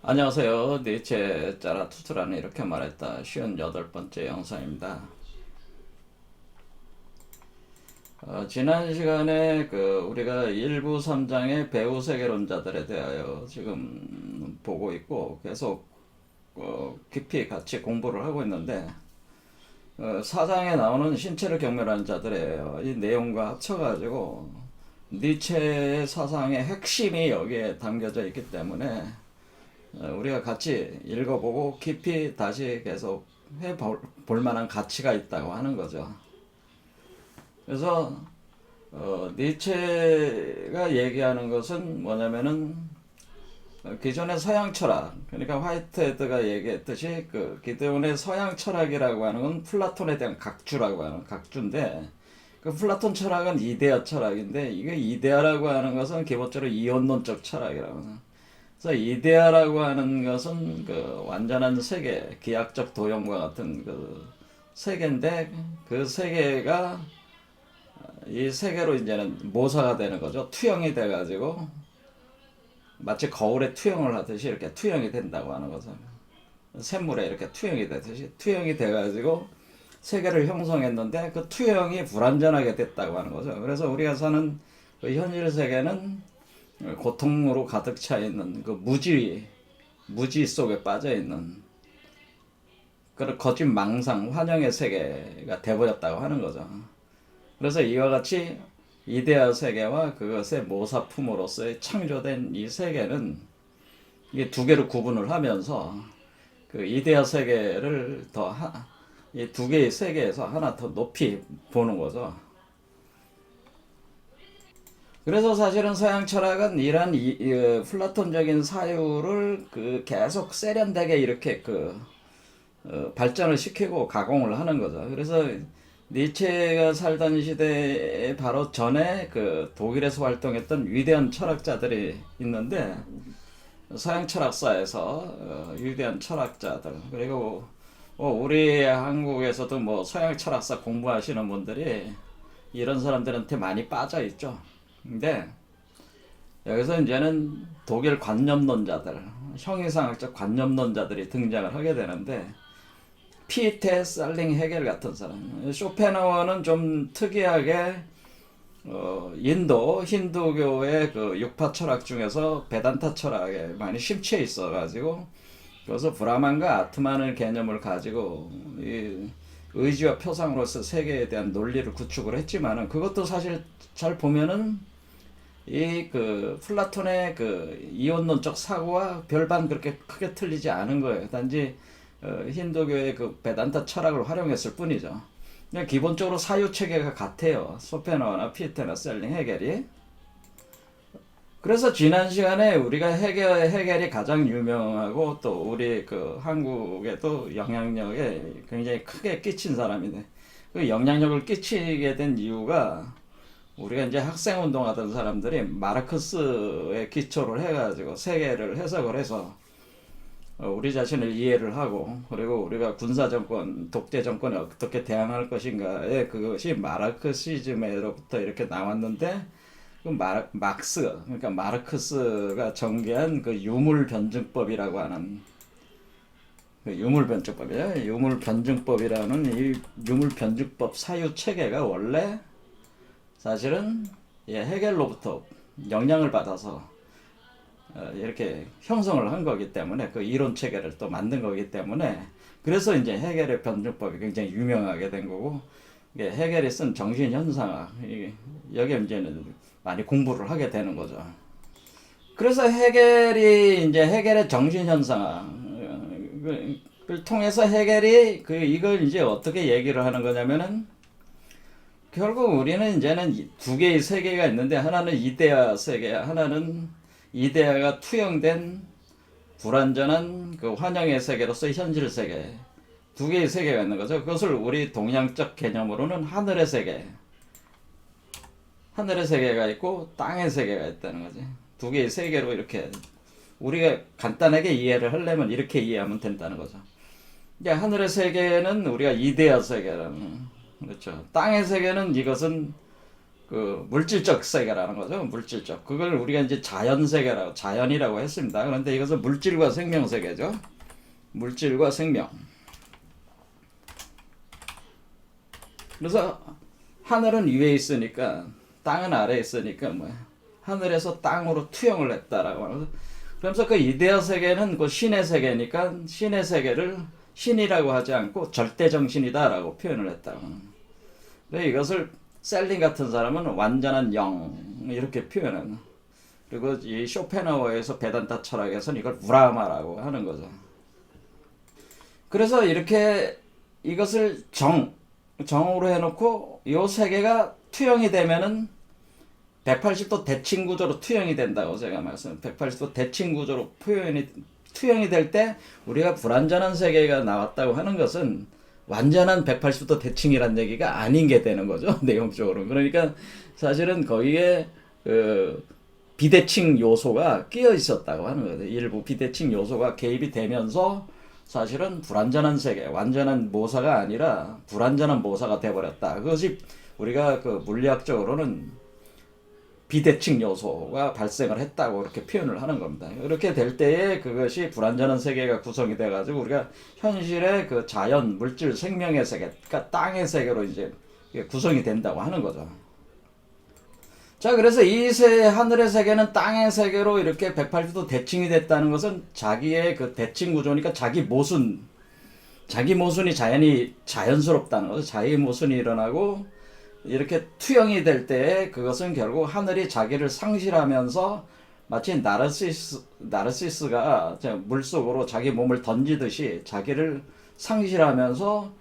안녕하세요. 니체 짜라투트라는 이렇게 말했다. 58번째 영상입니다. 지난 시간에 우리가 일부 3장의 배후 세계론자들에 대하여 지금 보고 있고 계속 깊이 같이 공부를 하고 있는데 4장에 나오는 신체를 경멸하는 자들의 이 내용과 합쳐가지고 니체의 사상의 핵심이 여기에 담겨져 있기 때문에 우리가 같이 읽어보고 깊이 다시 계속 해볼 만한 가치가 있다고 하는 거죠. 그래서 니체가 얘기하는 것은 뭐냐면은 기존의 서양 철학, 그러니까 화이트헤드가 얘기했듯이 기존의 서양 철학이라고 하는 건 플라톤에 대한 각주라고 하는 각주인데, 그 플라톤 철학은 이데아 철학인데, 이게 이데아라고 하는 것은 기본적으로 이원론적 철학이라고 하는. 그래서 이데아라고 하는 것은 완전한 세계, 기하학적 도형과 같은 세계인데, 그 세계가 이 세계로 이제는 모사가 되는 거죠. 투영이 돼가지고 마치 거울에 투영을 하듯이 이렇게 투영이 된다고 하는 거죠. 샘물에 이렇게 투영이 되듯이 투영이 돼가지고 세계를 형성했는데 그 투영이 불완전하게 됐다고 하는 거죠. 그래서 우리가 사는 그 현실 세계는 고통으로 가득 차 있는 무지 속에 빠져 있는 그런 거짓 망상, 환영의 세계가 돼버렸다고 하는 거죠. 그래서 이와 같이 이데아 세계와 그것의 모사품으로서의 창조된 이 세계는 이게 두 개로 구분을 하면서 그 이데아 세계를 이 두 개의 세계에서 하나 더 높이 보는 거죠. 그래서 사실은 서양 철학은 이런 플라톤적인 사유를 계속 세련되게 이렇게 발전을 시키고 가공을 하는 거죠. 그래서 니체가 살던 시대에 바로 전에 독일에서 활동했던 위대한 철학자들이 있는데, 서양 철학사에서 위대한 철학자들, 그리고 우리 한국에서도 서양 철학사 공부하시는 분들이 이런 사람들한테 많이 빠져 있죠. 근데 여기서 이제는 독일 관념론자들, 형이상학적 관념론자들이 등장을 하게 되는데, 피테, 살링, 헤겔 같은 사람. 쇼펜하우어는 좀 특이하게 인도 힌두교의 육파 철학 중에서 베단타 철학에 많이 심취해 있어가지고, 그래서 브라만과 아트만의 개념을 가지고 이 의지와 표상으로서 세계에 대한 논리를 구축을 했지만은, 그것도 사실 잘 보면은 이 플라톤의 이원론적 사고와 별반 그렇게 크게 틀리지 않은 거예요. 단지 힌두교의 베단타 철학을 활용했을 뿐이죠. 그냥 기본적으로 사유 체계가 같아요. 소페너나 피테나 셀링, 헤겔이. 그래서 지난 시간에 우리가 헤겔이 가장 유명하고 또 우리 한국에도 영향력에 굉장히 크게 끼친 사람인데, 그 영향력을 끼치게 된 이유가 우리가 이제 학생 운동하던 사람들이 마르크스의 기초를 해가지고 세계를 해석을 해서 우리 자신을 이해를 하고, 그리고 우리가 군사정권, 독재정권에 어떻게 대항할 것인가에 그것이 마르크시즘으로부터 이렇게 나왔는데, 그러니까 마르크스가 전개한 유물변증법이라고 하는 유물변증법이에요. 유물변증법이라는 이 유물변증법 사유 체계가 원래 사실은 헤겔로부터 영향을 받아서 이렇게 형성을 한 거기 때문에, 그 이론 체계를 또 만든 거기 때문에, 그래서 이제 헤겔의 변증법이 굉장히 유명하게 된 거고, 이게 헤겔이 쓴 정신 현상학, 여기에 이제는 많이 공부를 하게 되는 거죠. 그래서 헤겔의 정신 현상학을 통해서 헤겔이 이걸 이제 어떻게 얘기를 하는 거냐면은, 결국 우리는 이제는 두 개의 세계가 있는데, 하나는 이데아 세계, 하나는 이데아가 투영된 불완전한 환영의 세계로서 현실 세계, 두 개의 세계가 있는 거죠. 그것을 우리 동양적 개념으로는 하늘의 세계가 있고 땅의 세계가 있다는 거지. 두 개의 세계로 이렇게 우리가 간단하게 이해를 하려면 이렇게 이해하면 된다는 거죠. 이제 하늘의 세계는 우리가 이데아 세계라는, 그렇죠. 땅의 세계는 이것은 그 물질적 세계라는 거죠. 물질적. 그걸 우리가 이제 자연세계라고, 자연이라고 했습니다. 그런데 이것은 물질과 생명 세계죠. 물질과 생명. 그래서 하늘은 위에 있으니까 땅은 아래에 있으니까 뭐 하늘에서 땅으로 투영을 했다라고 하면서, 그러면서 그 이데아 세계는 그 신의 세계니까 신의 세계를 신이라고 하지 않고 절대정신이다라고 표현을 했다고. 근데 이것을 셀링 같은 사람은 완전한 영 이렇게 표현하는. 그리고 이 쇼펜하우어에서 베단타 철학에서는 이걸 브라마라고 하는 거죠. 그래서 이렇게 이것을 정으로 해놓고 이 세계가 투영이 되면은 180도 대칭 구조로 투영이 된다고 제가 말씀. 180도 대칭 구조로 투영이 될 때 우리가 불완전한 세계가 나왔다고 하는 것은 완전한 180도 대칭이란 얘기가 아닌 게 되는 거죠. 내용적으로. 그러니까 사실은 거기에 비대칭 요소가 끼어 있었다고 하는 거죠. 일부 비대칭 요소가 개입이 되면서 사실은 불완전한 세계, 완전한 모사가 아니라 불완전한 모사가 돼버렸다. 그것이 우리가 그 물리학적으로는 비대칭 요소가 발생을 했다고 이렇게 표현을 하는 겁니다. 이렇게 될 때에 그것이 불완전한 세계가 구성이 돼가지고 우리가 현실의 그 자연, 물질, 생명의 세계, 그러니까 땅의 세계로 이제 구성이 된다고 하는 거죠. 자, 그래서 이 하늘의 세계는 땅의 세계로 이렇게 180도 대칭이 됐다는 것은 자기의 그 대칭 구조니까 자기 모순이 자연스럽다는 거죠. 자기 모순이 일어나고 이렇게 투영이 될 때 그것은 결국 하늘이 자기를 상실하면서 마치 나르시스가 물속으로 자기 몸을 던지듯이 자기를 상실하면서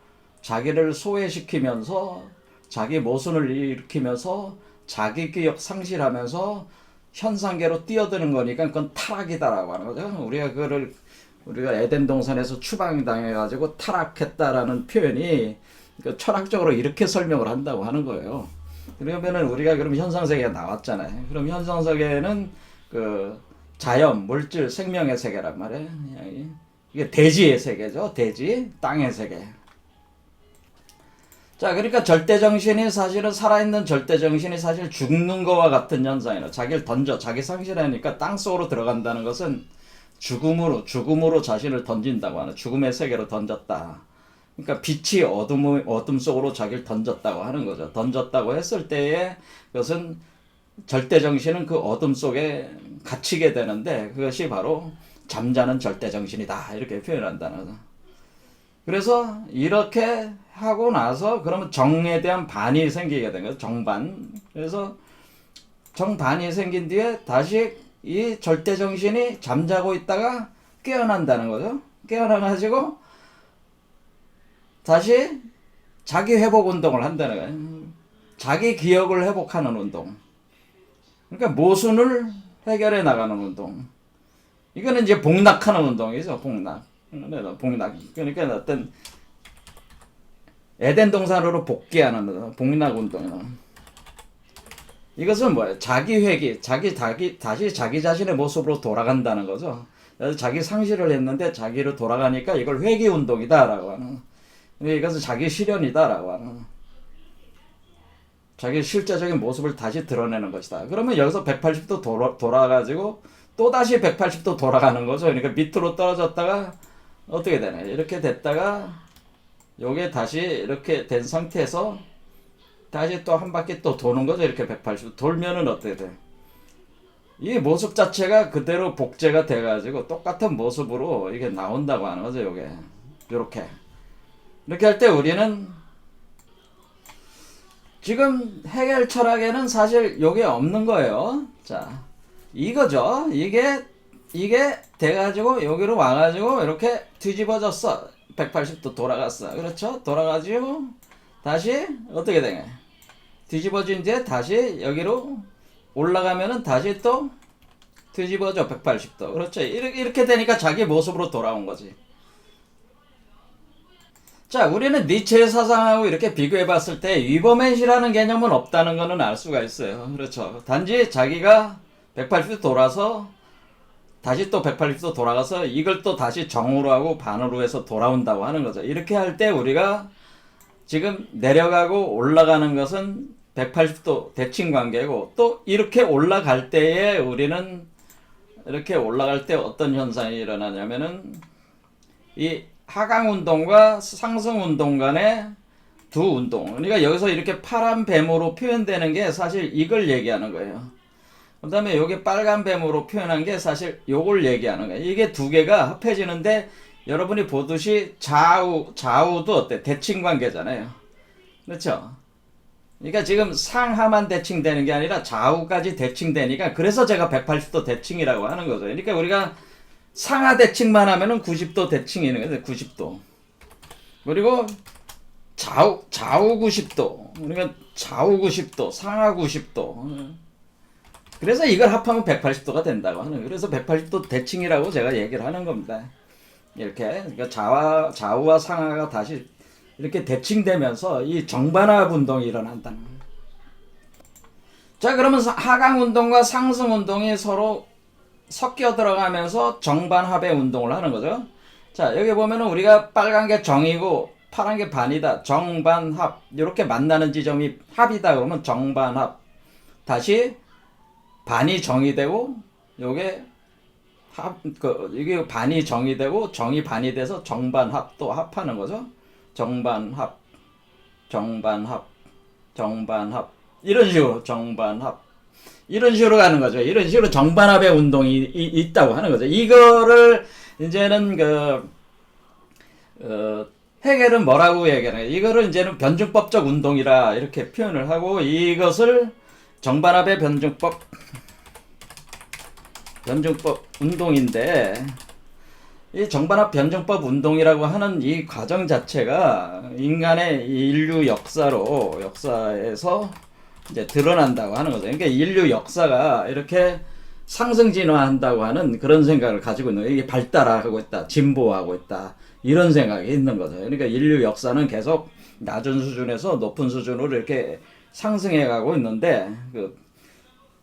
자기를 소외시키면서 자기 모순을 일으키면서 자기 기억 상실하면서 현상계로 뛰어드는 거니까 그건 타락이다라고 하는 거죠. 우리가 에덴 동산에서 추방당해가지고 타락했다라는 표현이 그 철학적으로 이렇게 설명을 한다고 하는 거예요. 그러면은 우리가 그럼 현상세계가 나왔잖아요. 그럼 현상세계는 그 자연, 물질, 생명의 세계란 말이에요. 이게 대지의 세계죠. 대지, 땅의 세계. 자, 그러니까 절대정신이 사실은 살아있는 절대정신이 사실 죽는 거와 같은 현상이에요. 자기를 던져, 자기 상실하니까 땅속으로 들어간다는 것은 죽음으로 자신을 던진다고 하는, 죽음의 세계로 던졌다. 그러니까 빛이 어둠 속으로 자기를 던졌다고 하는 거죠. 던졌다고 했을 때에 그것은 절대정신은 그 어둠 속에 갇히게 되는데 그것이 바로 잠자는 절대정신이다. 이렇게 표현한다는 거죠. 그래서 이렇게 하고 나서 그러면 정에 대한 반이 생기게 된 거죠. 정반. 그래서 정반이 생긴 뒤에 다시 이 절대정신이 잠자고 있다가 깨어난다는 거죠. 깨어나가지고 다시 자기 회복 운동을 한다는 거예요. 자기 기억을 회복하는 운동. 그러니까 모순을 해결해 나가는 운동. 이거는 이제 복락하는 운동이죠. 복락. 그러니까 어떤 에덴 동산으로 복귀하는 복락 운동이죠. 이것은 뭐예요? 자기 회귀, 다시 자기 자신의 모습으로 돌아간다는 거죠. 자기 상실을 했는데 자기로 돌아가니까 이걸 회귀 운동이다라고 하는. 이것은 자기 실현이다라고 하는, 자기 실제적인 모습을 다시 드러내는 것이다. 그러면 여기서 180도 돌아가지고 또 다시 180도 돌아가는 거죠. 그러니까 밑으로 떨어졌다가 어떻게 되나요? 이렇게 됐다가 요게 다시 이렇게 된 상태에서 다시 또 한 바퀴 또 도는 거죠. 이렇게 180도 돌면은 어떻게 돼? 이 모습 자체가 그대로 복제가 돼가지고 똑같은 모습으로 이게 나온다고 하는 거죠. 요게 이렇게 할 때 우리는 지금 해결 철학에는 사실 요게 없는 거예요. 자, 이거죠. 이게 돼가지고 여기로 와가지고 이렇게 뒤집어졌어. 180도 돌아갔어. 그렇죠? 돌아가지고 다시 어떻게 되냐? 뒤집어진 뒤에 다시 여기로 올라가면은 다시 또 뒤집어져. 180도. 그렇죠? 이렇게 되니까 자기 모습으로 돌아온 거지. 자, 우리는 니체의 사상하고 이렇게 비교해 봤을 때 위버맨시라는 개념은 없다는 것은 알 수가 있어요. 그렇죠. 단지 자기가 180도 돌아서 다시 또 180도 돌아가서 이걸 또 다시 정으로 하고 반으로 해서 돌아온다고 하는 거죠. 이렇게 할 때 우리가 지금 내려가고 올라가는 것은 180도 대칭 관계고, 또 이렇게 올라갈 때에 우리는 이렇게 올라갈 때 어떤 현상이 일어나냐면은 이 하강 운동과 상승 운동 간의 두 운동. 그러니까 여기서 이렇게 파란 뱀으로 표현되는 게 사실 이걸 얘기하는 거예요. 그 다음에 여기 빨간 뱀으로 표현한 게 사실 요걸 얘기하는 거예요. 이게 두 개가 합해지는데 여러분이 보듯이 좌우도 어때? 대칭 관계잖아요. 그렇죠? 그러니까 지금 상하만 대칭되는 게 아니라 좌우까지 대칭되니까 그래서 제가 180도 대칭이라고 하는 거죠. 그러니까 우리가 상하 대칭만 하면은 90도 대칭이는 거예요. 90도. 그리고 좌우 90도. 그러니까 좌우 90도, 상하 90도. 그래서 이걸 합하면 180도가 된다고 하는 거예요. 그래서 180도 대칭이라고 제가 얘기를 하는 겁니다. 이렇게 그러니까 좌우와 상하가 다시 이렇게 대칭되면서 이 정반합 운동이 일어난다는 거예요. 자, 그러면 하강 운동과 상승 운동이 서로 섞여 들어가면서 정반합의 운동을 하는 거죠. 자, 여기 보면은 우리가 빨간 게 정이고 파란 게 반이다. 정반합. 이렇게 만나는 지점이 합이다. 그러면 정반합. 다시 반이 정이 되고 요게 이게 반이 정이 되고 정이 반이 돼서 정반합 또 합하는 거죠. 정반합, 정반합, 정반합. 이런 식으로 정반합. 이런 식으로 가는 거죠. 이런 식으로 정반합의 운동이 있다고 하는 거죠. 이거를 이제는 헤겔은 뭐라고 얘기하나요? 이거를 이제는 변증법적 운동이라 이렇게 표현을 하고 이것을 정반합의 변증법 운동인데 이 정반합 변증법 운동이라고 하는 이 과정 자체가 인간의 인류 역사에서 이제 드러난다고 하는 거죠. 그러니까 인류 역사가 이렇게 상승 진화한다고 하는 그런 생각을 가지고 있는 거예요. 이게 발달하고 있다, 진보하고 있다 이런 생각이 있는 거죠. 그러니까 인류 역사는 계속 낮은 수준에서 높은 수준으로 이렇게 상승해 가고 있는데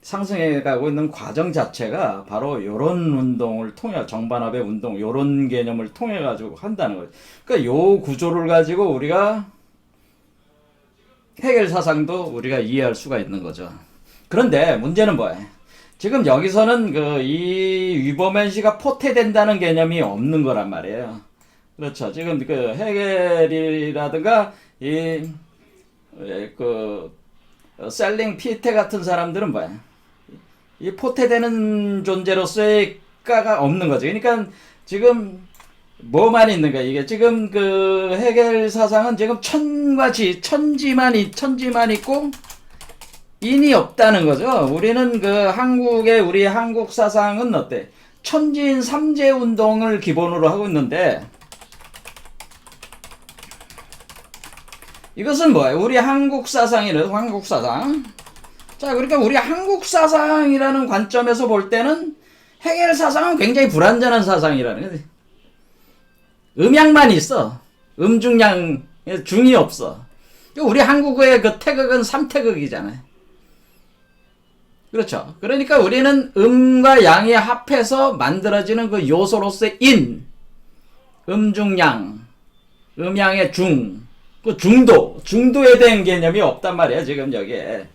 상승해 가고 있는 과정 자체가 바로 이런 운동을 통해 정반합의 운동 이런 개념을 통해 가지고 한다는 거예요. 그러니까 요 구조를 가지고 우리가 헤겔 사상도 우리가 이해할 수가 있는 거죠. 그런데 문제는 뭐예요? 지금 여기서는 이 위버맨시가 포태된다는 개념이 없는 거란 말이에요. 그렇죠. 지금 헤겔이라든가 셀링 피테 같은 사람들은 뭐야? 이 포태되는 존재로서의 가가 없는 거죠. 그러니까 지금 뭐만 있는 거야? 이게 지금 헤겔 사상은 지금 천지만 있고 인이 없다는 거죠. 우리는 우리 한국 사상은 어때? 천지인 삼재 운동을 기본으로 하고 있는데 이것은 뭐예요? 우리 한국 사상이래요. 한국 사상. 자, 그러니까 우리 한국 사상이라는 관점에서 볼 때는 헤겔 사상은 굉장히 불완전한 사상이라는 거지. 음양만 있어. 음중양, 중이 없어. 우리 한국의 태극은 삼태극이잖아요. 그렇죠. 그러니까 우리는 음과 양이 합해서 만들어지는 그 요소로서의 음중양, 음양의 중도에 대한 개념이 없단 말이야, 지금 여기에.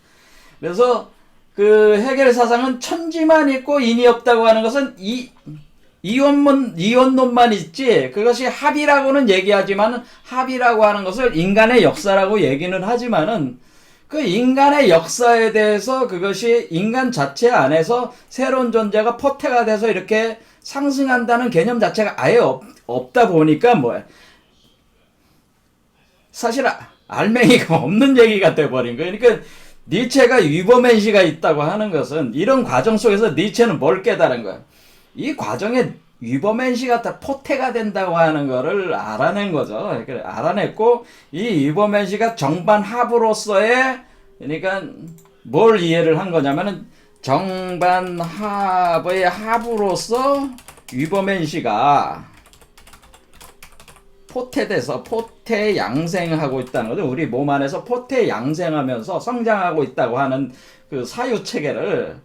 그래서 헤겔 사상은 천지만 있고 인이 없다고 하는 것은 이원론만 있지, 그것이 합이라고는 얘기하지만, 합이라고 하는 것을 인간의 역사라고 얘기는 하지만은, 인간의 역사에 대해서 그것이 인간 자체 안에서 새로운 존재가 포태가 돼서 이렇게 상승한다는 개념 자체가 아예 없다 보니까 뭐야. 사실 알맹이가 없는 얘기가 돼버린 거예요. 그러니까 니체가 위버맨시가 있다고 하는 것은 이런 과정 속에서 니체는 뭘 깨달은 거야. 이 과정에 위버맨시가 다 포태가 된다고 하는 거를 알아낸 거죠. 알아냈고 이 위버맨시가 정반합으로서의, 그러니까 뭘 이해를 한 거냐면은 정반합의 합으로서 위버맨시가 포태돼서 포태 양생하고 있다는 거죠. 우리 몸 안에서 포태 양생하면서 성장하고 있다고 하는 그 사유 체계를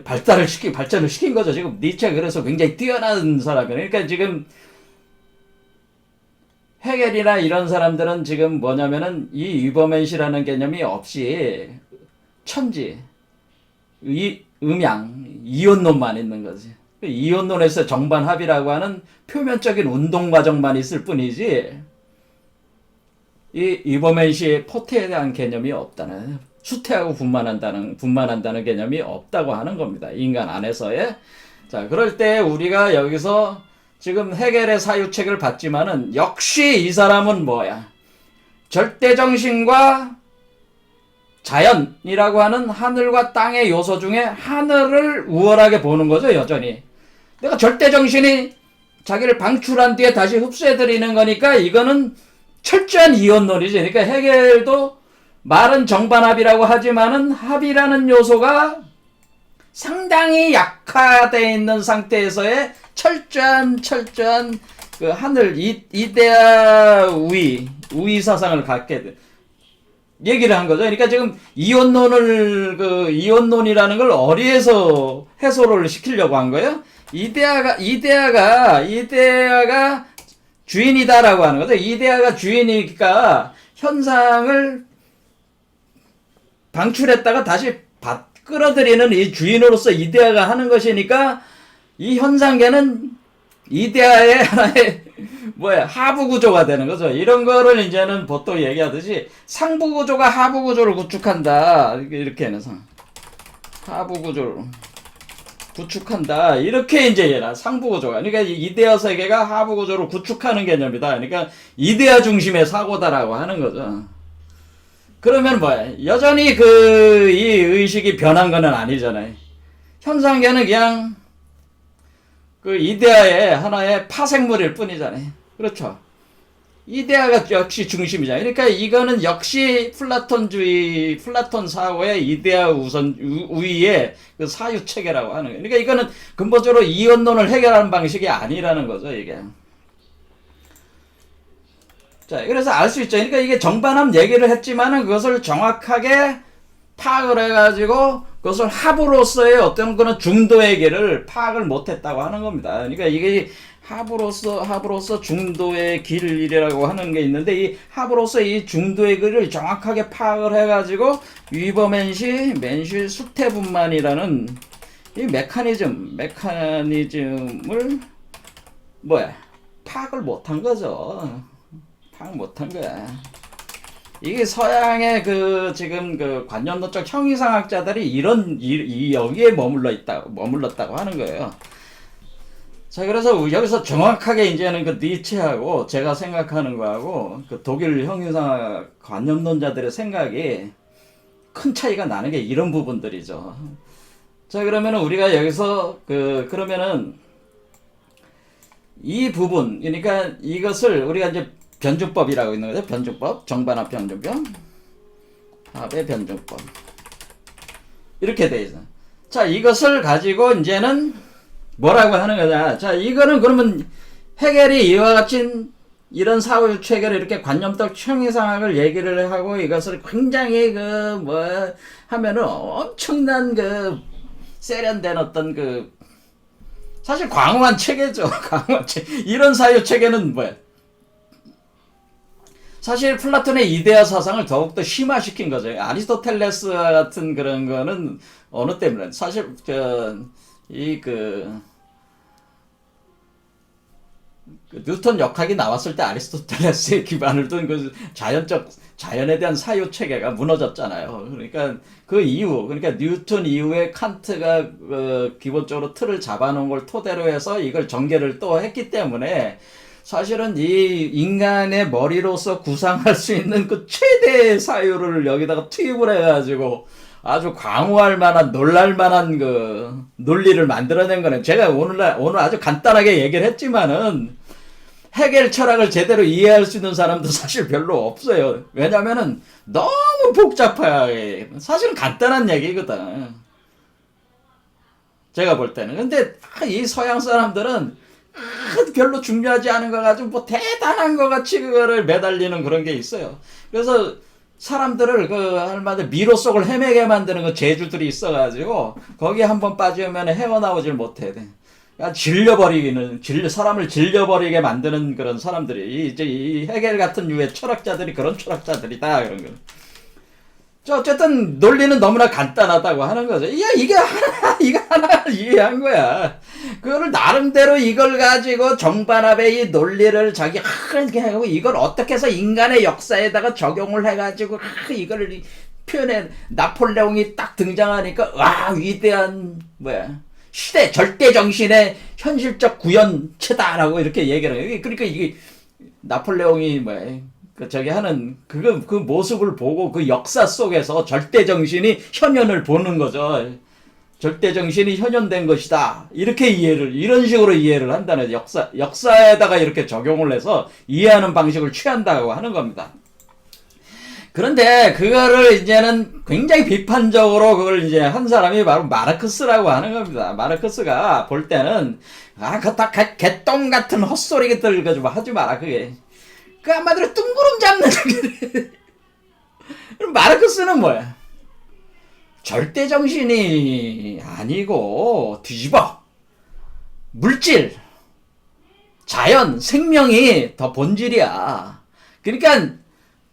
발전을 시킨 거죠. 지금 니체가 그래서 굉장히 뛰어난 사람이에요. 그러니까 지금 헤겔이나 이런 사람들은 지금 뭐냐면은 이 위버맨시라는 개념이 없이 천지, 음양, 이온론만 있는 거지. 이온론에서 정반합이라고 하는 표면적인 운동 과정만 있을 뿐이지 이 이버맨시의 포테에 대한 개념이 없다는, 수태하고 분만한다는 개념이 없다고 하는 겁니다. 인간 안에서의. 자, 그럴 때 우리가 여기서 지금 헤겔의 사유책을 봤지만은 역시 이 사람은 뭐야? 절대정신과 자연이라고 하는 하늘과 땅의 요소 중에 하늘을 우월하게 보는 거죠, 여전히. 내가 절대정신이 자기를 방출한 뒤에 다시 흡수해드리는 거니까 이거는 철저한 이원론이지. 그러니까 헤겔도 말은 정반합이라고 하지만은 합이라는 요소가 상당히 약화되어 있는 상태에서의 철저한 그 하늘 이데아 우위 사상을 갖게 돼. 얘기를 한 거죠. 그러니까 지금 이원론이라는 걸 어디에서 해소를 시키려고 한 거예요? 이데아가 주인이다라고 하는 거죠. 이데아가 주인이니까 현상을 방출했다가 다시 끌어들이는 이 주인으로서 이데아가 하는 것이니까 이 현상계는 이데아의 하나의 하부 구조가 되는 거죠. 이런 거를 이제는 보통 얘기하듯이 상부 구조가 하부 구조를 구축한다. 이렇게 해서 하부 구조를 구축한다. 이렇게 이제 얘나 상부 구조가. 그러니까 이데아 세계가 하부 구조를 구축하는 개념이다. 그러니까 이데아 중심의 사고다라고 하는 거죠. 그러면 여전히 이 의식이 변한 건 아니잖아요. 현상계는 그냥 그 이데아의 하나의 파생물일 뿐이잖아요. 그렇죠. 이데아가 역시 중심이잖아요. 그러니까 이거는 역시 플라톤 사고의 이데아 우위의 그 사유 체계라고 하는 거예요. 그러니까 이거는 근본적으로 이원론을 해결하는 방식이 아니라는 거죠, 이게. 자, 그래서 알 수 있죠. 그러니까 이게 정반합 얘기를 했지만은 그것을 정확하게 파악을 해가지고 그것을 합으로서의 어떤 그런 중도의 길을 파악을 못했다고 하는 겁니다. 그러니까 이게 합으로서 중도의 길이라고 하는 게 있는데 이 합으로서 이 중도의 길을 정확하게 파악을 해가지고 맨실 수태분만이라는 이 메커니즘을 파악을 못한 거죠. 파악 못한 거야. 이게 서양의 지금 관념론적 형이상학자들이 여기에 머물렀다고 하는 거예요. 자, 그래서 여기서 정확하게 이제는 그 니체하고 제가 생각하는 거하고 그 독일 형이상학 관념론자들의 생각이 큰 차이가 나는 게 이런 부분들이죠. 자, 그러면은 우리가 여기서 그러면은 이 부분, 그러니까 이것을 우리가 이제 변증법이라고 있는 거죠. 변증법, 정반합 변증법, 합의 변증법. 이렇게 돼 있어. 자, 이것을 가지고 이제는 뭐라고 하는 거냐. 자, 이거는 그러면 헤겔이 이와 같이 이런 사고 체계를 이렇게 관념적 형이상학을 얘기를 하고 이것을 굉장히 하면은 엄청난 세련된 어떤 사실 광활한 체계죠. 광활한 체계. 이런 사유 체계는 사실 플라톤의 이데아 사상을 더욱더 심화시킨 거죠. 아리스토텔레스와 같은 그런 거는 어느 때문에 사실 뉴턴 역학이 나왔을 때 아리스토텔레스의 기반을 둔 자연에 대한 사유 체계가 무너졌잖아요. 그러니까 그러니까 뉴턴 이후에 칸트가 기본적으로 틀을 잡아놓은 걸 토대로 해서 이걸 전개를 또 했기 때문에 사실은 이 인간의 머리로서 구상할 수 있는 그 최대의 사유를 여기다가 투입을 해가지고 아주 광호할 만한, 놀랄 만한 논리를 만들어낸 거는 제가 오늘 아주 간단하게 얘기를 했지만은 헤겔 철학을 제대로 이해할 수 있는 사람도 사실 별로 없어요. 왜냐면은 너무 복잡해. 사실은 간단한 얘기거든. 제가 볼 때는. 근데 이 서양 사람들은 별로 중요하지 않은 거 가지고 대단한 거 같이 그거를 매달리는 그런 게 있어요. 그래서 사람들을 할만한 미로 속을 헤매게 만드는 재주들이 있어가지고 거기에 한번 빠지면 헤어나오질 못해. 사람을 질려버리게 만드는 그런 사람들이 이제 이 헤겔 같은 유의 철학자들이 그런 철학자들이다 그런 거. 어쨌든 논리는 너무나 간단하다고 하는 거죠. 야, 이거 하나 이해한 거야. 그거를 나름대로 이걸 가지고 정반합의 이 논리를 자기 이렇게 하고 이걸 어떻게 해서 인간의 역사에다가 적용을 해가지고 이걸 표현해. 나폴레옹이 딱 등장하니까 와, 위대한 시대 절대 정신의 현실적 구현체다라고 이렇게 얘기를 해요. 그러니까 이게 나폴레옹이 하는 그 모습을 보고 그 역사 속에서 절대 정신이 현현을 보는 거죠. 절대 정신이 현현된 것이다. 이런 식으로 이해를 한다는 역사에다가 이렇게 적용을 해서 이해하는 방식을 취한다고 하는 겁니다. 그런데 그거를 이제는 굉장히 비판적으로 그걸 이제 한 사람이 바로 마르크스라고 하는 겁니다. 마르크스가 볼 때는 그거 다 개똥 같은 헛소리들 가지고 하지 마라 그게. 그 한마디로 뚱구름 잡는 얘기를. 그럼 마르크스는 뭐야? 절대 정신이 아니고 뒤집어. 물질, 자연, 생명이 더 본질이야. 그러니까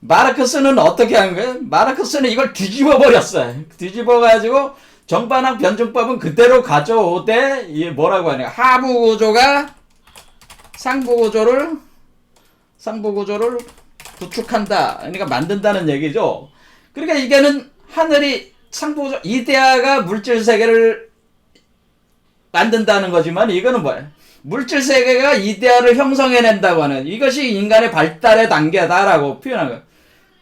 마르크스는 어떻게 한 거예요? 마르크스는 이걸 뒤집어 버렸어요. 뒤집어 가지고 정반합 변증법은 그대로 가져오되 이게 뭐라고 하냐? 하부 구조가 상부 구조를 구축한다. 그러니까 만든다는 얘기죠. 그러니까 이게는 하늘이 상부 구조 이데아가 물질 세계를 만든다는 거지만 이거는 뭐야? 물질 세계가 이데아를 형성해낸다고 하는 이것이 인간의 발달의 단계다라고 표현한 거예요.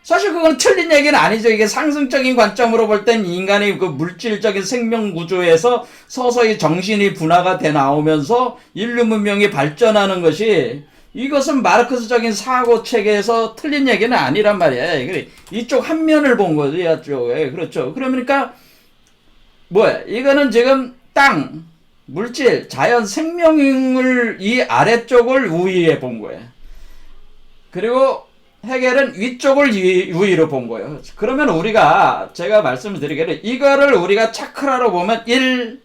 사실 그건 틀린 얘기는 아니죠. 이게 상승적인 관점으로 볼 땐 인간이 그 물질적인 생명 구조에서 서서히 정신이 분화가 돼 나오면서 인류 문명이 발전하는 것이 이것은 마르크스적인 사고 체계에서 틀린 얘기는 아니란 말이야. 이쪽 한 면을 본 거지, 이쪽에. 그렇죠. 그러니까 뭐야? 이거는 지금 땅, 물질, 자연, 생명을 이 아래쪽을 우위에 본 거예요. 그리고 해겔은 위쪽을 우위로 본 거예요. 그러면 우리가 제가 말씀을 드리기를 이거를 우리가 차크라로 보면 1,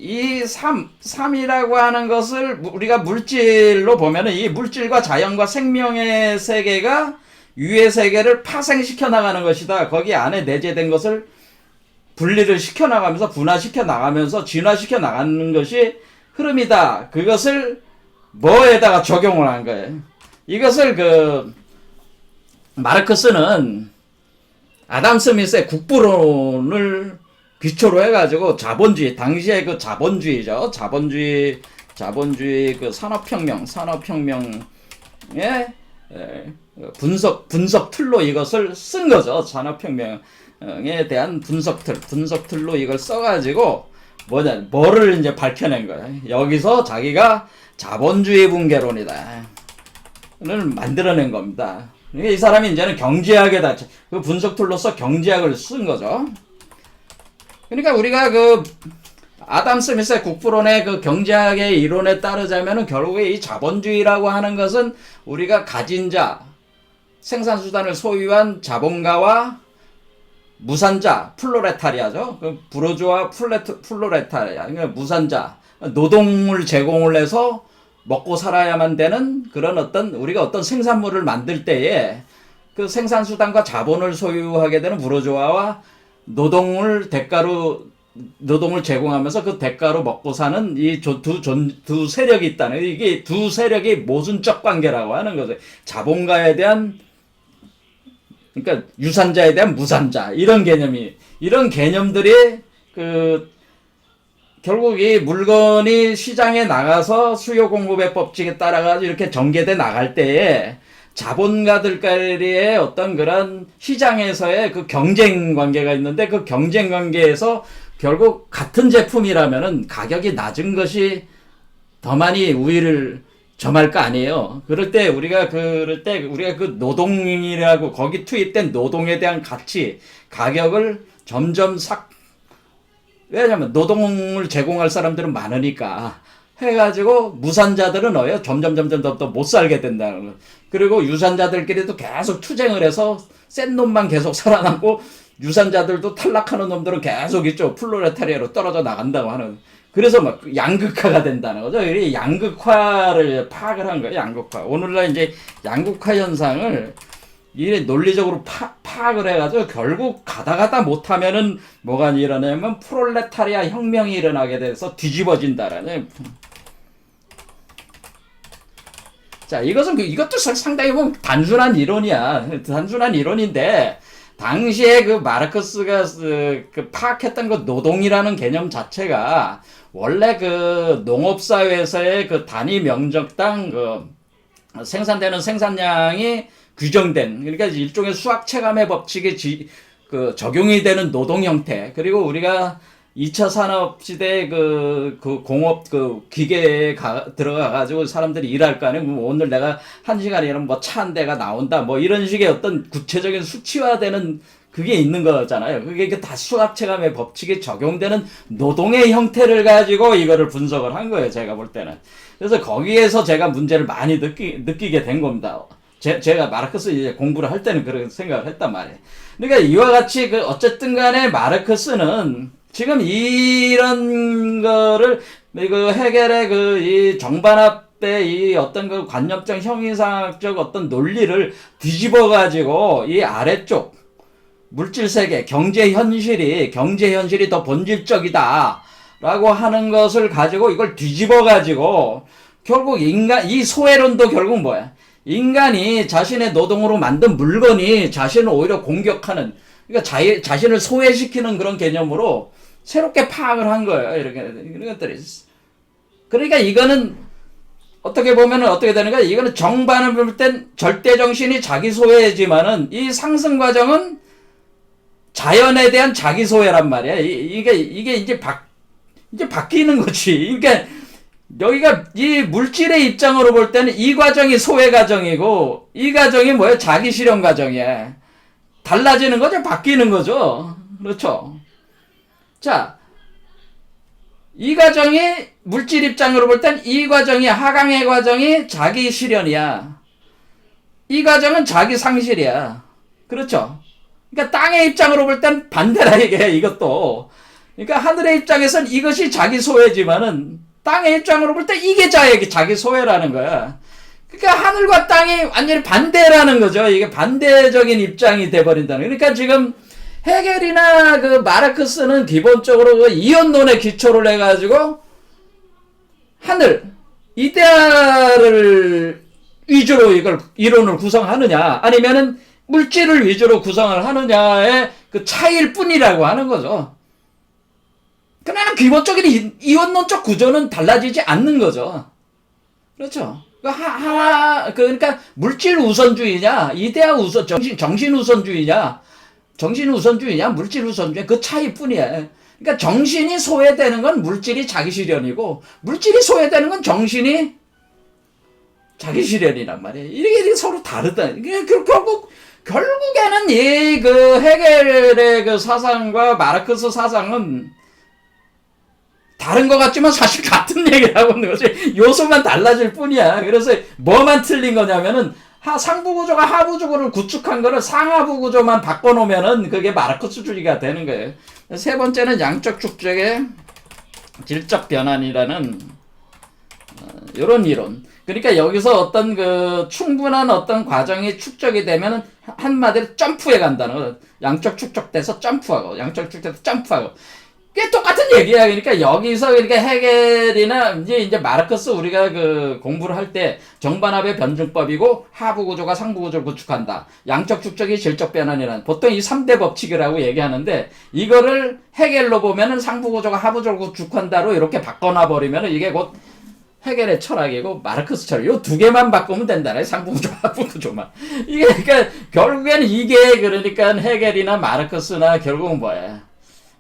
2, 3이라고 하는 것을 우리가 물질로 보면은 이 물질과 자연과 생명의 세계가 위의 세계를 파생시켜 나가는 것이다. 거기 안에 내재된 것을 분리를 시켜 나가면서 분화시켜 나가면서 진화시켜 나가는 것이 흐름이다. 그것을 뭐에다가 적용을 한 거예요. 이것을 마르크스는 아담 스미스의 국부론을 기초로 해가지고 자본주의, 당시의 그 자본주의죠. 자본주의 그 산업혁명의 분석 틀로 이것을 쓴 거죠. 산업혁명에 대한 분석 틀로 이걸 써가지고 뭐를 이제 밝혀낸 거예요. 여기서 자기가 자본주의 붕괴론이다. 를 만들어낸 겁니다. 이 사람이 이제는 경제학에다 그 분석 툴로서 경제학을 쓴 거죠. 그러니까 우리가 그 아담 스미스의 국부론의 그 경제학의 이론에 따르자면은 결국에 이 자본주의라고 하는 것은 우리가 가진 자, 생산수단을 소유한 자본가와 무산자, 플로레타리아죠. 그 부르주아 플로레타리아, 그러니까 무산자, 노동을 제공을 해서 먹고 살아야만 되는 그런 우리가 어떤 생산물을 만들 때에 그 생산수단과 자본을 소유하게 되는 부르주아와 노동을 제공하면서 그 대가로 먹고 사는 이 두 세력이 있다는, 이게 두 세력이 모순적 관계라고 하는 거죠. 자본가에 대한, 그러니까 유산자에 대한 무산자, 이런 개념들이 결국 이 물건이 시장에 나가서 수요 공급의 법칙에 따라가지고 이렇게 전개돼 나갈 때에 자본가들끼리의 어떤 그런 시장에서의 그 경쟁 관계가 있는데, 그 경쟁 관계에서 결국 같은 제품이라면은 가격이 낮은 것이 더 많이 우위를 점할 거 아니에요. 그럴 때 우리가 그 노동이라고 거기 투입된 노동에 대한 가격을 점점 왜냐면 노동을 제공할 사람들은 많으니까 해가지고 무산자들은 점점 더 못 살게 된다는 거. 그리고 유산자들끼리도 계속 투쟁을 해서 센 놈만 계속 살아남고 유산자들도 탈락하는 놈들은 계속 있죠. 플로레타리아로 떨어져 나간다고 하는. 그래서 막 양극화가 된다는 거죠. 이 양극화를 파악을 한 거예요. 양극화. 오늘날 이제 양극화 현상을 이 논리적으로 파악을 해가지고 결국 가다 못하면은 뭐가 일어나냐면 프롤레타리아 혁명이 일어나게 돼서 뒤집어진다라는. 자, 이것도 상당히 보면 단순한 이론이야. 단순한 이론인데, 당시에 그 마르크스가 그 파악했던 그 노동이라는 개념 자체가 원래 그 농업사회에서의 그 단위 명적당 그 생산되는 생산량이 규정된, 그러니까 일종의 수학 체감의 법칙이 그 적용이 되는 노동 형태, 그리고 우리가 2차 산업시대에 그 공업 그 기계에 들어가가지고 사람들이 일할 거 아니에요. 뭐 오늘 내가 1시간이면 뭐 차 한 대가 나온다. 뭐 이런 식의 어떤 구체적인 수치화되는 그게 있는 거잖아요. 그게 다 수학체감의 법칙에 적용되는 노동의 형태를 가지고 이거를 분석을 한 거예요. 제가 볼 때는. 그래서 거기에서 제가 문제를 많이 느끼게 된 겁니다. 제가 마르크스 이제 공부를 할 때는 그런 생각을 했단 말이에요. 그러니까 이와 같이 그 어쨌든 간에 마르크스는 지금 이런 거를 그 해겔의 그 이 정반합의 이 어떤 그 관념적 형이상학적 어떤 논리를 뒤집어 가지고 이 아래쪽 물질 세계 경제 현실이 더 본질적이다 라고 하는 것을 가지고 이걸 뒤집어 가지고 결국 이 소외론도 결국 뭐야? 인간이 자신의 노동으로 만든 물건이 자신을 오히려 공격하는, 그러니까 자신을 소외시키는 그런 개념으로 새롭게 파악을 한 거예요. 이런 것들이. 그러니까 이거는 어떻게 보면은 어떻게 되는가? 이거는 정반을 볼 땐 절대 정신이 자기 소외지만은 이 상승 과정은 자연에 대한 자기 소외란 말이야. 이게 이제 바뀌는 거지. 그러니까 여기가 이 물질의 입장으로 볼 때는 이 과정이 소외 과정이고 이 과정이 뭐야? 자기 실현 과정이야. 달라지는 거죠. 바뀌는 거죠. 그렇죠. 자, 이 과정이 물질 입장으로 볼 땐 이 과정이 하강의 과정이 자기 실현이야. 이 과정은 자기 상실이야. 그렇죠. 그러니까 땅의 입장으로 볼 땐 반대라 이게 이것도. 그러니까 하늘의 입장에선 이것이 자기 소외지만은 땅의 입장으로 볼 때 이게 자기 소외라는 거야. 그러니까 하늘과 땅이 완전히 반대라는 거죠. 이게 반대적인 입장이 돼버린다는. 그러니까 지금 해겔이나 그 마르크스는 기본적으로 그 이원론에 기초를 해가지고 하늘, 이데아를 위주로 이론을 구성하느냐, 아니면은 물질을 위주로 구성을 하느냐의 그 차이일 뿐이라고 하는 거죠. 그러나 기본적인 이원론적 구조는 달라지지 않는 거죠. 그렇죠. 그러니까 물질 우선주의냐, 이데아 정신 우선주의냐, 물질 우선주의, 그 차이뿐이야. 그러니까 정신이 소외되는 건 물질이 자기 실현이고, 물질이 소외되는 건 정신이 자기 실현이란 말이에요. 이게 서로 다르다. 결국에는 이 그 해겔의 그 사상과 마르크스 사상은 다른 것 같지만 사실 같은 얘기를 하고 있는 거지. 요소만 달라질 뿐이야. 그래서 뭐만 틀린 거냐면은 상부 구조가 하부 구조를 구축한 거를 상하부 구조만 바꿔놓으면은 그게 마르크스주의가 되는 거예요. 세 번째는 양적 축적의 질적 변환이라는 이런 이론. 그러니까 여기서 어떤 그 충분한 어떤 과정이 축적이 되면은 한마디로 점프해 간다는 거. 양적 축적돼서 점프하고, 양적 축적돼서 점프하고. 그게 똑같은 얘기야. 그러니까 여기서 그러니까 해겔이나 이제 마르크스 우리가 그 공부를 할 때 정반합의 변증법이고 하부 구조가 상부 구조를 구축한다. 양적 축적이 질적 변환이라는 보통 이 3대 법칙이라고 얘기하는데 이거를 해겔로 보면은 상부 구조가 하부 구조를 구축한다로 이렇게 바꿔놔 버리면은 이게 곧 해겔의 철학이고 마르크스 철학. 요 두 개만 바꾸면 된다네. 상부 구조, 하부 구조만. 이게 그러니까 결국에는 이게 그러니까 해겔이나 마르크스나 결국은 뭐야?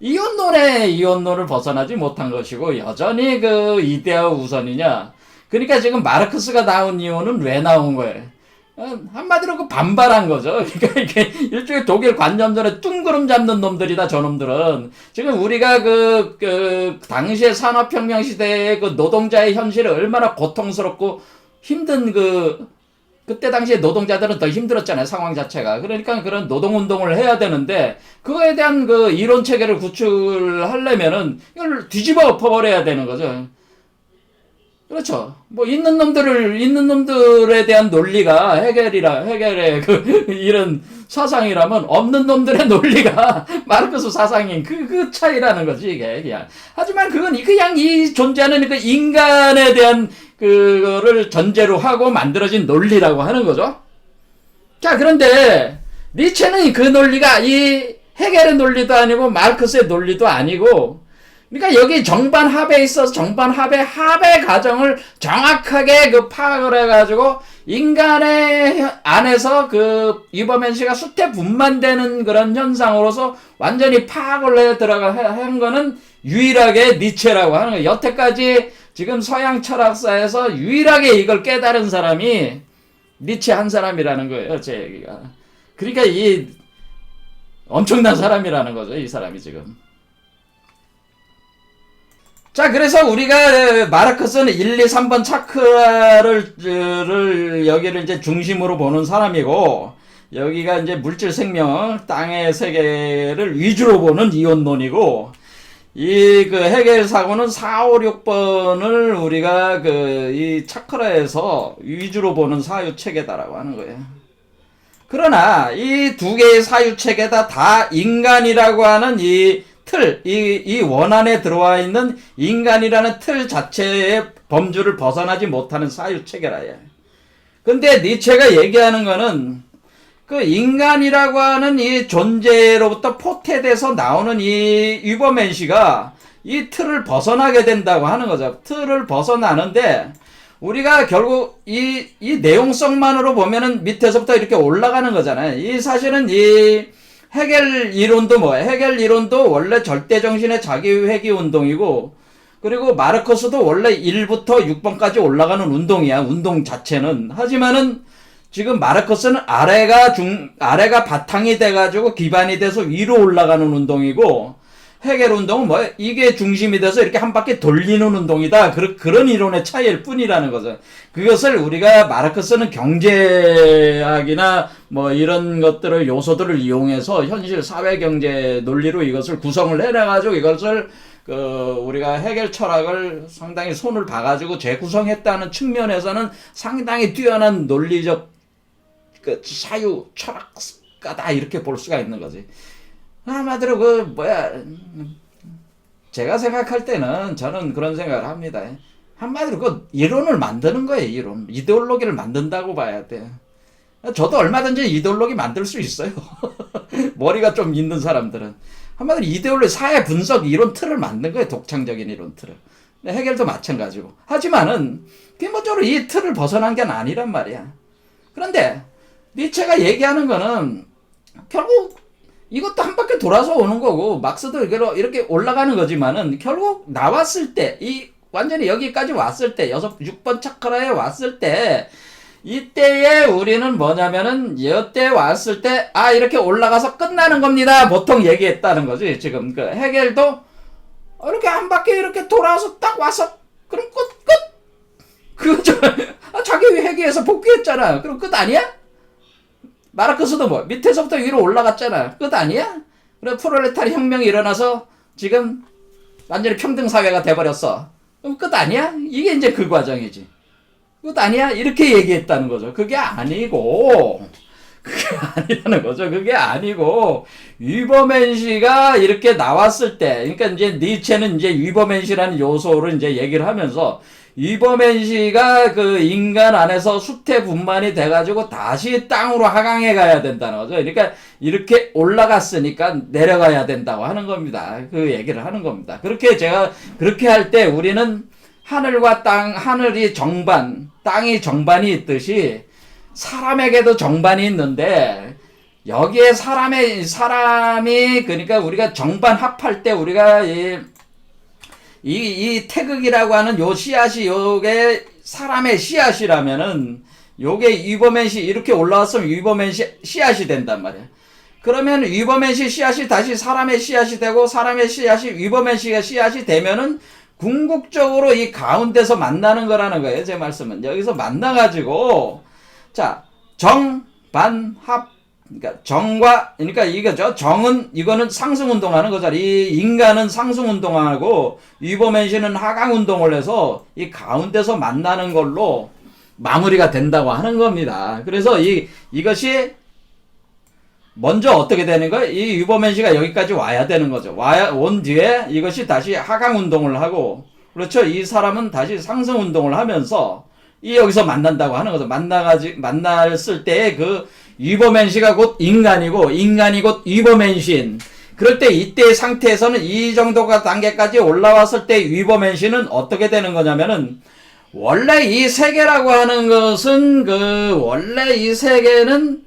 이원론을 벗어나지 못한 것이고 여전히 그 이데아 우선이냐. 그러니까 지금 마르크스가 나온 이유는 왜 나온 거예요? 한마디로 그 반발한 거죠. 그러니까 이게 일종의 독일 관념전에 뚱그름 잡는 놈들이다. 저놈들은 지금 우리가 그 당시의 산업혁명 시대의 그 노동자의 현실이 얼마나 고통스럽고 힘든 그때 당시에 노동자들은 더 힘들었잖아요. 상황 자체가. 그러니까 그런 노동운동을 해야 되는데 그거에 대한 그 이론 체계를 구축하려면은 이걸 뒤집어 엎어버려야 되는 거죠. 그렇죠. 뭐 있는 놈들에 대한 논리가 헤겔의 이런 사상이라면 없는 놈들의 논리가 마르크스 사상인 그 차이라는 거지, 이게 그냥. 하지만 그건 그냥 이 존재하는 그 인간에 대한 그거를 전제로 하고 만들어진 논리라고 하는 거죠. 자, 그런데 니체는 그 논리가 이 헤겔의 논리도 아니고 마르크스의 논리도 아니고, 그러니까 여기 정반합에 있어서 정반합의 가정을 정확하게 파악을 해가지고 인간의 안에서 이버맨시가 수태분만되는 그런 현상으로서 완전히 파악을 해 한 거는 유일하게 니체라고 하는 거예요. 여태까지 지금 서양 철학사에서 유일하게 이걸 깨달은 사람이 니체 한 사람이라는 거예요, 제 얘기가. 그러니까 이 엄청난 사람이라는 거죠, 이 사람이 지금. 자, 그래서 우리가 마르크스는 1, 2, 3번 차크라를 여기를 이제 중심으로 보는 사람이고, 여기가 이제 물질 생명, 땅의 세계를 위주로 보는 이원론이고, 이 헤겔 사고는 4, 5, 6번을 우리가 이 차크라에서 위주로 보는 사유 체계다라고 하는 거예요. 그러나 이 두 개의 사유 체계다 다 인간이라고 하는 이 원안에 들어와 있는 인간이라는 틀 자체의 범주를 벗어나지 못하는 사유체계라. 근데 니체가 얘기하는 거는 그 인간이라고 하는 이 존재로부터 포태돼서 나오는 이 유버맨시가 이 틀을 벗어나게 된다고 하는 거죠. 틀을 벗어나는데 우리가 결국 이 내용성만으로 보면은 밑에서부터 이렇게 올라가는 거잖아요. 이 사실은 이 헤겔 이론도 뭐예요? 헤겔 이론도 원래 절대정신의 자기회귀 운동이고, 그리고 마르크스도 원래 1부터 6번까지 올라가는 운동이야, 운동 자체는. 하지만은 지금 마르크스는 아래가 바탕이 돼가지고 기반이 돼서 위로 올라가는 운동이고, 헤겔 운동은 뭐예요? 이게 중심이 돼서 이렇게 한 바퀴 돌리는 운동이다. 그런 이론의 차이일 뿐이라는 거죠. 그것을 우리가 마르크스는 경제학이나 뭐 이런 것들을 요소들을 이용해서 현실 사회경제 논리로 이것을 구성을 해내가지고 이것을 우리가 헤겔 철학을 상당히 손을 봐가지고 재구성했다는 측면에서는 상당히 뛰어난 논리적 사유 철학가다 이렇게 볼 수가 있는 거지. 한마디로 제가 생각할 때는 저는 그런 생각을 합니다. 한마디로 이론을 만드는 거예요, 이론. 이데올로기를 만든다고 봐야 돼. 저도 얼마든지 이데올로기 만들 수 있어요. 머리가 좀 있는 사람들은. 한마디로 이데올로기, 사회 분석 이론 틀을 만든 거예요, 독창적인 이론 틀을. 헤겔도 마찬가지고. 하지만은, 기본적으로 이 틀을 벗어난 게 아니란 말이야. 그런데, 니체가 얘기하는 거는, 결국, 이것도 한 바퀴 돌아서 오는 거고, 막스도 이렇게 올라가는 거지만은, 결국 나왔을 때, 완전히 여기까지 왔을 때, 6번 차크라에 왔을 때, 이때에 우리는 뭐냐면은, 이때 왔을 때, 이렇게 올라가서 끝나는 겁니다. 보통 얘기했다는 거지, 지금. 헤겔도, 이렇게 한 바퀴 이렇게 돌아서 딱 와서, 그럼 끝! 자기 회귀에서 복귀했잖아. 그럼 끝 아니야? 마르크스도 밑에서부터 위로 올라갔잖아. 끝 아니야? 그래, 프롤레타리 혁명이 일어나서 지금 완전히 평등사회가 돼버렸어. 그럼 끝 아니야? 이게 이제 그 과정이지. 끝 아니야? 이렇게 얘기했다는 거죠. 그게 아니라는 거죠. 그게 아니고, 위버맨시가 이렇게 나왔을 때, 그러니까 이제 니체는 이제 위버맨시라는 요소를 이제 얘기를 하면서, 위버맨시가 인간 안에서 수태분만이 돼가지고 다시 땅으로 하강해 가야 된다는 거죠. 그러니까 이렇게 올라갔으니까 내려가야 된다고 하는 겁니다. 그 얘기를 하는 겁니다. 그렇게 할 때 우리는 하늘과 땅, 하늘이 정반, 땅이 정반이 있듯이 사람에게도 정반이 있는데, 여기에 사람이, 그러니까 우리가 정반 합할 때 우리가 이 태극이라고 하는 요 씨앗이 요게 사람의 씨앗이라면은 요게 위버맨시 이렇게 올라왔으면 위버맨시 씨앗이 된단 말이야. 그러면 위버맨시 씨앗이 다시 사람의 씨앗이 되고 사람의 씨앗이 위버맨시가 씨앗이 되면은 궁극적으로 이 가운데서 만나는 거라는 거예요. 제 말씀은 여기서 만나가지고 자 정반합 그러니까 정과, 그러니까 이거죠. 정은, 이거는 상승운동하는 거잖아. 이 인간은 상승운동하고, 위버맨시는 하강운동을 해서, 이 가운데서 만나는 걸로 마무리가 된다고 하는 겁니다. 그래서 이것이, 먼저 어떻게 되는 거예요? 이 위버맨시가 여기까지 와야 되는 거죠. 온 뒤에 이것이 다시 하강운동을 하고, 그렇죠. 이 사람은 다시 상승운동을 하면서, 여기서 만난다고 하는 거죠. 만났을 때 위버맨시가 곧 인간이고, 인간이 곧 위버맨시인. 그럴 때 이때의 상태에서는 이 정도가 단계까지 올라왔을 때 위버맨시는 어떻게 되는 거냐면은, 원래 이 세계라고 하는 것은, 원래 이 세계는,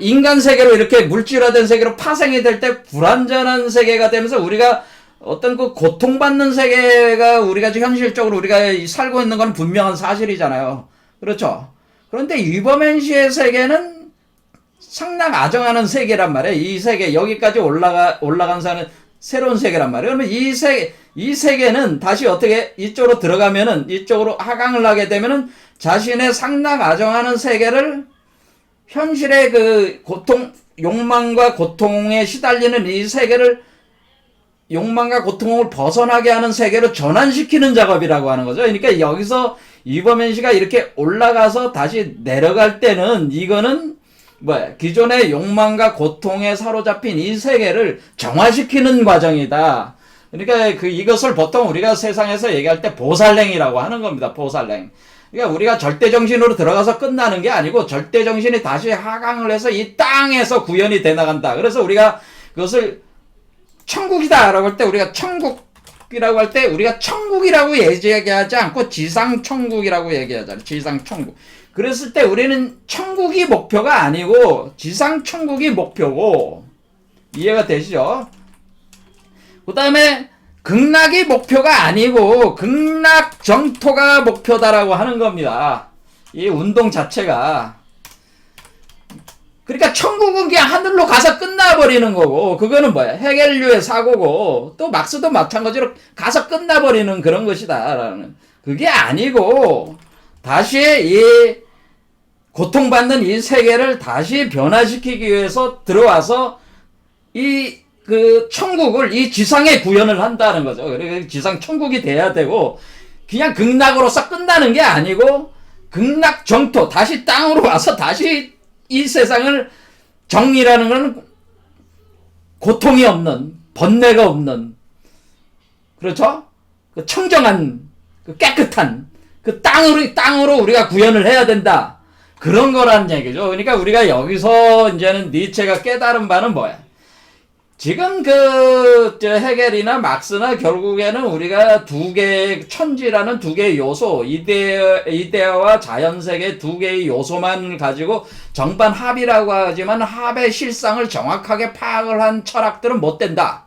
인간 세계로 이렇게 물질화된 세계로 파생이 될 때 불완전한 세계가 되면서 우리가 어떤 고통받는 세계가 우리가 지금 현실적으로 우리가 살고 있는 건 분명한 사실이잖아요. 그렇죠? 그런데 위버맨시의 세계는 상당 아정하는 세계란 말이에요. 이 세계, 여기까지 올라간 사는 새로운 세계란 말이에요. 그러면 이 세계는 다시 어떻게 이쪽으로 들어가면은, 이쪽으로 하강을 하게 되면은 자신의 상당 아정하는 세계를 현실의 욕망과 고통에 시달리는 이 세계를 욕망과 고통을 벗어나게 하는 세계로 전환시키는 작업이라고 하는 거죠. 그러니까 여기서 위버맨시가 이렇게 올라가서 다시 내려갈 때는 이거는 기존의 욕망과 고통에 사로잡힌 이 세계를 정화시키는 과정이다. 그러니까 이것을 보통 우리가 세상에서 얘기할 때 보살랭이라고 하는 겁니다. 보살랭. 그러니까 우리가 절대정신으로 들어가서 끝나는 게 아니고 절대정신이 다시 하강을 해서 이 땅에서 구현이 돼 나간다. 그래서 우리가 그것을 천국이다 라고 할 때 우리가 천국이라고 할 때 우리가 천국이라고 얘기하지 않고 지상천국이라고 얘기하잖아요. 지상천국. 그랬을 때 우리는 천국이 목표가 아니고 지상천국이 목표고, 이해가 되시죠? 그 다음에 극락이 목표가 아니고 극락정토가 목표다라고 하는 겁니다. 이 운동 자체가. 그러니까 천국은 그냥 하늘로 가서 끝나버리는 거고, 그거는 헤겔류의 사고고, 또 막스도 마찬가지로 가서 끝나버리는 그런 것이다라는. 그게 아니고 다시 이 고통받는 이 세계를 다시 변화시키기 위해서 들어와서 천국을 이 지상에 구현을 한다는 거죠. 그러니까 지상 천국이 돼야 되고, 그냥 극락으로서 끝나는 게 아니고 극락 정토, 다시 땅으로 와서 다시 이 세상을, 정의라는 건 고통이 없는, 번뇌가 없는, 그렇죠? 청정한, 깨끗한 땅으로 우리가 구현을 해야 된다. 그런 거라는 얘기죠. 그러니까 우리가 여기서 이제는 니체가 깨달은 바는 뭐야? 지금 헤겔이나 막스나 결국에는 우리가 천지라는 두 개의 요소, 이데아와 자연세계 두 개의 요소만 가지고 정반 합이라고 하지만 합의 실상을 정확하게 파악을 한 철학들은 못 된다.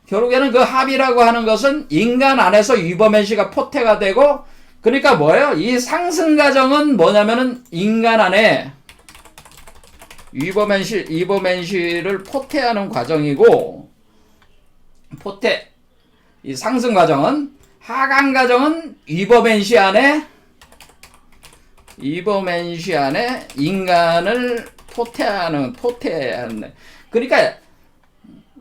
결국에는 그 합이라고 하는 것은 인간 안에서 위버맨시가 포태가 되고, 그러니까 뭐예요? 이 상승 과정은 뭐냐면은 인간 안에 위버맨시를 포태하는 과정이고, 이 상승 과정은, 하강 과정은 위버맨시 안에 인간을 포태하는. 그러니까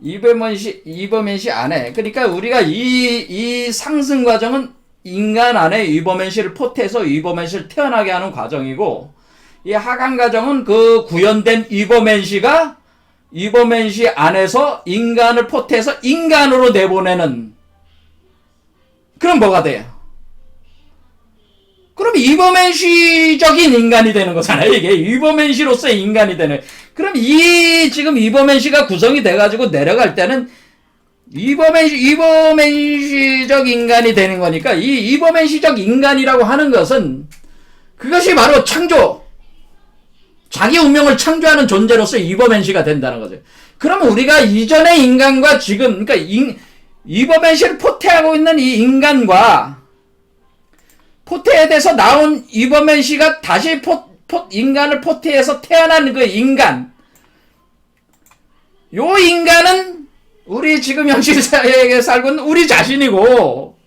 위버맨시 안에, 그러니까 우리가 이 상승 과정은 인간 안에 위버맨시를 포태해서 위버맨시를 태어나게 하는 과정이고, 이 하강 과정은 구현된 위버맨시가 위버맨시 안에서 인간을 포태해서 인간으로 내보내는. 그럼 뭐가 돼요? 그럼 위버맨시적인 인간이 되는 거잖아요. 이게 위버맨시로서의 인간이 되는. 그럼 지금 위버맨시가 구성이 돼가지고 내려갈 때는 위버맨시적 인간이 되는 거니까, 이 위버맨시적 인간이라고 하는 것은 그것이 바로 자기 운명을 창조하는 존재로서 위버맨시가 된다는 거죠. 그러면 우리가 이전의 인간과 지금, 그러니까 위버맨시를 포태하고 있는 이 인간과 포태돼서 나온 위버맨시가 다시 인간을 포태해서 태어난 그 인간, 요 인간은 우리 지금 현실 사회에 살고 있는 우리 자신이고,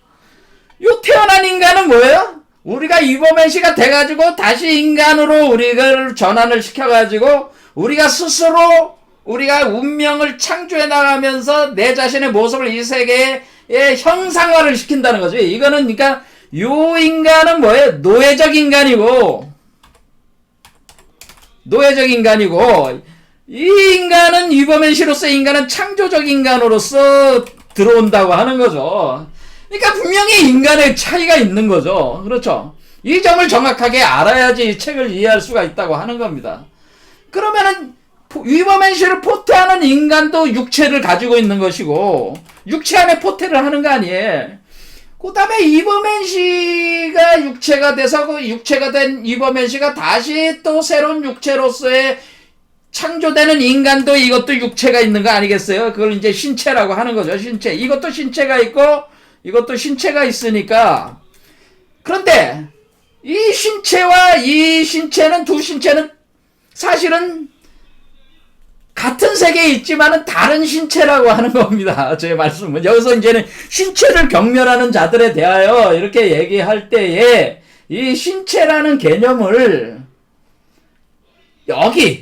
요 태어난 인간은 뭐예요? 우리가 이버맨시가 돼가지고 다시 인간으로 우리를 전환을 시켜가지고 우리가 스스로 우리가 운명을 창조해 나가면서 내 자신의 모습을 이 세계에 형상화를 시킨다는 거죠. 이거는 그러니까 요 인간은 뭐예요? 노예적 인간이고 이 인간은 이버맨시로서 인간은 창조적 인간으로서 들어온다고 하는 거죠. 그러니까 분명히 인간의 차이가 있는 거죠. 그렇죠? 이 점을 정확하게 알아야지 이 책을 이해할 수가 있다고 하는 겁니다. 그러면은 위버맨시를 포태하는 인간도 육체를 가지고 있는 것이고 육체 안에 포태를 하는 거 아니에요. 그 다음에 이버맨시가 육체가 돼서 그 육체가 된 이버맨시가 다시 또 새로운 육체로서의 창조되는 인간도 이것도 육체가 있는 거 아니겠어요? 그걸 이제 신체라고 하는 거죠. 신체. 이것도 신체가 있고 이것도 신체가 있으니까. 그런데 이 신체와 이 신체는 두 신체는 사실은 같은 세계에 있지만은 다른 신체라고 하는 겁니다. 제 말씀은. 여기서 이제는 신체를 경멸하는 자들에 대하여 이렇게 얘기할 때에 이 신체라는 개념을 여기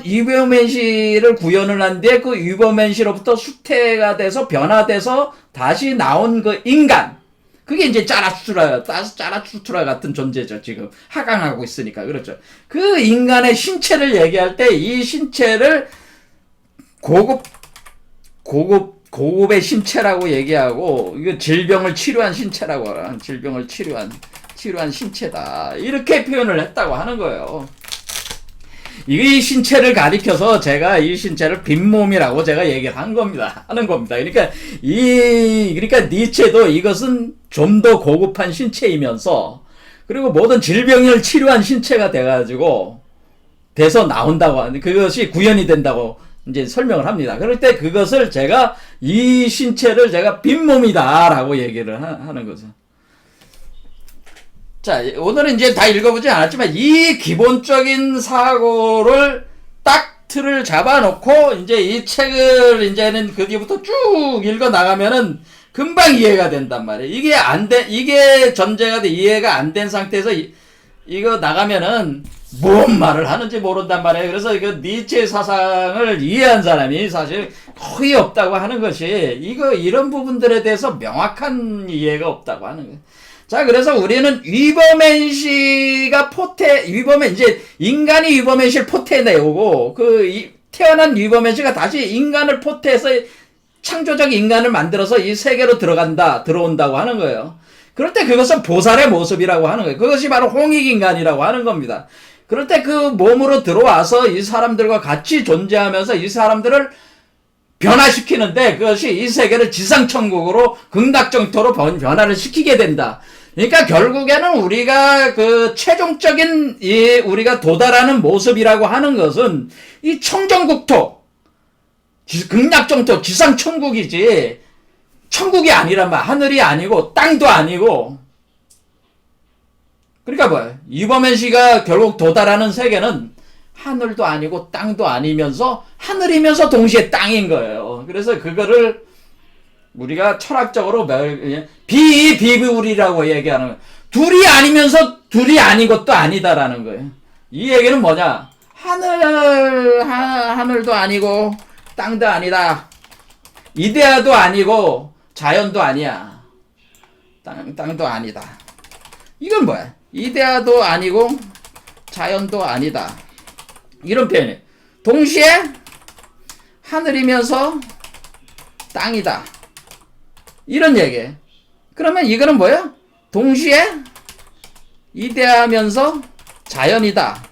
위버맨시를 구현을 한 뒤에 그 위버맨시로부터 수태가 돼서 변화돼서 다시 나온 그 인간, 그게 이제 짜라추트라 같은 존재죠. 지금 하강하고 있으니까. 그렇죠. 그 인간의 신체를 얘기할 때 이 신체를 고급의 신체라고 얘기하고, 이거 질병을 치료한 신체라고 하는, 질병을 치료한 신체다, 이렇게 표현을 했다고 하는 거예요. 이 신체를 가리켜서 제가 이 신체를 빈몸이라고 제가 얘기를 하는 겁니다. 그러니까 니체도 이것은 좀 더 고급한 신체이면서, 그리고 모든 질병을 치료한 신체가 돼서 나온다고 하는, 그것이 구현이 된다고 이제 설명을 합니다. 그럴 때 그것을 이 신체를 제가 빈몸이다라고 얘기를 하는 거죠. 자, 오늘은 이제 다 읽어보지 않았지만 이 기본적인 사고를 딱 틀을 잡아놓고 이제 이 책을 이제는 그 뒤부터 쭉 읽어 나가면은 금방 이해가 된단 말이에요. 이게 전제가 돼 이해가 안 된 상태에서 이거 나가면은 뭔 말을 하는지 모른단 말이에요. 그래서 그 니체 사상을 이해한 사람이 사실 거의 없다고 하는 것이 이런 부분들에 대해서 명확한 이해가 없다고 하는 거예요. 자, 그래서 우리는 위버맨시가 이제 인간이 위버맨시를 포태내오고, 태어난 위버맨시가 다시 인간을 포태해서 창조적 인간을 만들어서 이 세계로 들어온다고 하는 거예요. 그럴 때 그것은 보살의 모습이라고 하는 거예요. 그것이 바로 홍익인간이라고 하는 겁니다. 그럴 때 그 몸으로 들어와서 이 사람들과 같이 존재하면서 이 사람들을 변화시키는데, 그것이 이 세계를 지상천국으로 극락정토로 변화를 시키게 된다. 그러니까 결국에는 우리가 최종적인 우리가 도달하는 모습이라고 하는 것은 이 청정국토, 극락정토, 지상천국이지 천국이 아니란 말. 하늘이 아니고 땅도 아니고. 그러니까 뭐야? 이버맨시가 결국 도달하는 세계는 하늘도 아니고 땅도 아니면서 하늘이면서 동시에 땅인 거예요. 그래서 그거를 우리가 철학적으로 비비불이라고 얘기하는 거예요. 둘이 아니면서 둘이 아닌 것도 아니다라는 거예요. 이 얘기는 뭐냐? 하늘도 아니고 땅도 아니다. 이데아도 아니고 자연도 아니야. 땅도 아니다. 이건 뭐야? 이데아도 아니고 자연도 아니다. 이런 표현이에요. 동시에 하늘이면서 땅이다. 이런 얘기예요. 그러면 이거는 뭐예요? 동시에 이데아면서 자연이다.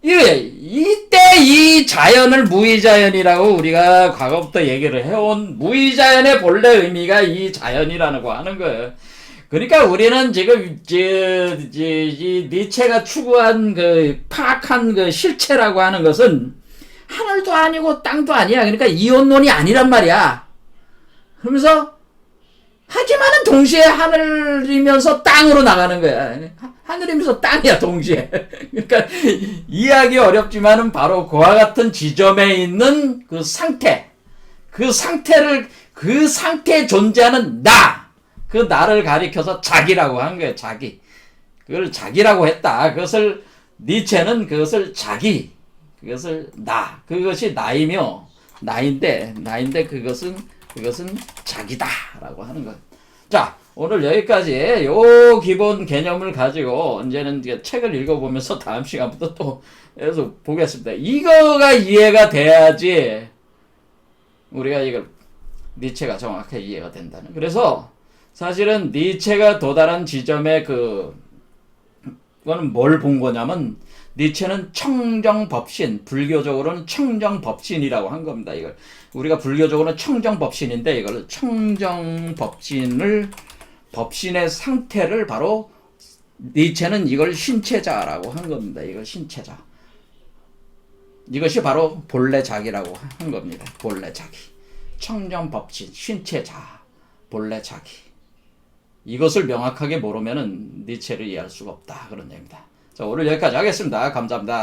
이때 이 자연을 무의자연이라고 우리가 과거부터 얘기를 해온 무의자연의 본래 의미가 이 자연이라고 하는 거예요. 그러니까 우리는 지금 이 니체가 추구한 파악한 실체라고 하는 것은 하늘도 아니고 땅도 아니야. 그러니까 이원론이 아니란 말이야. 그러면서 하지만은 동시에 하늘이면서 땅으로 나가는 거야. 하늘이면서 땅이야, 동시에. 그러니까 이해하기 어렵지만은 바로 그와 같은 지점에 있는 그 상태, 그 상태에 존재하는 그 나를 가리켜서 자기라고 한 거예요. 자기. 그걸 자기라고 했다. 그것을 니체는 그것을 자기, 그것을 나, 그것이 나이며 나인데 그것은 자기다라고 하는 것. 자, 오늘 여기까지 요 기본 개념을 가지고 이제는 책을 읽어보면서 다음 시간부터 또 계속 보겠습니다. 이거가 이해가 돼야지 우리가 이걸 니체가 정확하게 이해가 된다는. 그래서 사실은 니체가 도달한 지점에 그거는 뭘 본 거냐면 니체는 청정법신, 불교적으로는 청정법신이라고 한 겁니다. 이걸 우리가 불교적으로는 청정법신인데 이걸 청정법신을 법신의 상태를 바로 니체는 이걸 신체자라고 한 겁니다. 이걸 신체자. 이것이 바로 본래 자기라고 한 겁니다. 본래 자기. 청정법신, 신체자, 본래 자기. 이것을 명확하게 모르면은 니체를 이해할 수가 없다. 그런 얘기입니다. 자, 오늘 여기까지 하겠습니다. 감사합니다.